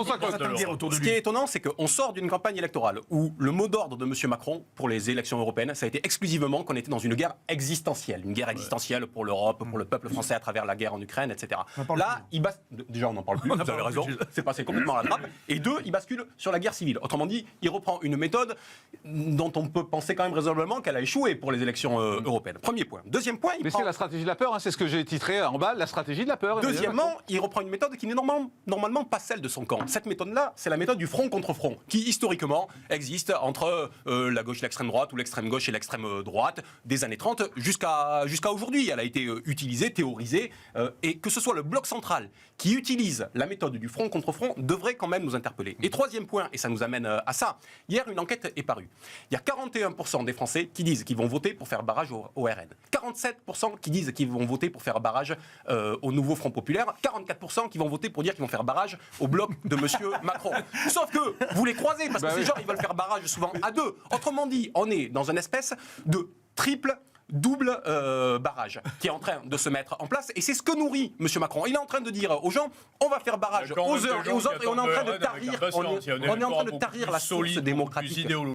François Claude. Ce qui est étonnant, c'est qu'on sort d'une campagne électorale où le mot d'ordre de M. Macron pour les élections européennes, ça a été exclusivement qu'on était dans une guerre existentielle. Une guerre existentielle pour l'Europe, pour le peuple français à travers la guerre en Ukraine, etc. Là, déjà, on n'en parle plus, vous avez raison, c'est passé complètement à la trappe. Et deux, il bascule sur la guerre civile. Autrement dit, il reprend une méthode dont on peut penser quand même raisonnablement qu'elle a échoué pour les élections européennes. Premier point. Deuxième point, Mais c'est la stratégie de la peur, hein, c'est ce que j'ai titré en bas, la stratégie de la peur. Deuxièmement, il reprend une méthode qui n'est normalement pas celle de son camp. Cette méthode-là, c'est la méthode du front contre front, qui historiquement existe entre la gauche et l'extrême droite, ou l'extrême gauche et l'extrême droite, des années 30 jusqu'à aujourd'hui. Elle a été utilisée, théorisée, et que ce soit le bloc central qui utilise la méthode du front contre front devrait quand même nous interpeller. Et troisième point, et ça nous amène à ça, hier une enquête est parue. Il y a 41% des Français qui disent qu'ils vont voter pour faire barrage au RN. 47% qui disent qu'ils vont voter pour faire barrage au nouveau Front Populaire. 44% qui vont voter pour dire qu'ils vont faire barrage au bloc de M. Macron. Sauf que vous les croisez, parce que ces gens, ils veulent faire barrage souvent à deux. Autrement dit, on est dans une espèce de double barrage qui est en train de se mettre en place. Et c'est ce que nourrit M. Macron. Il est en train de dire aux gens, on va faire barrage aux uns et aux autres, et on est en train de tarir la source démocratique.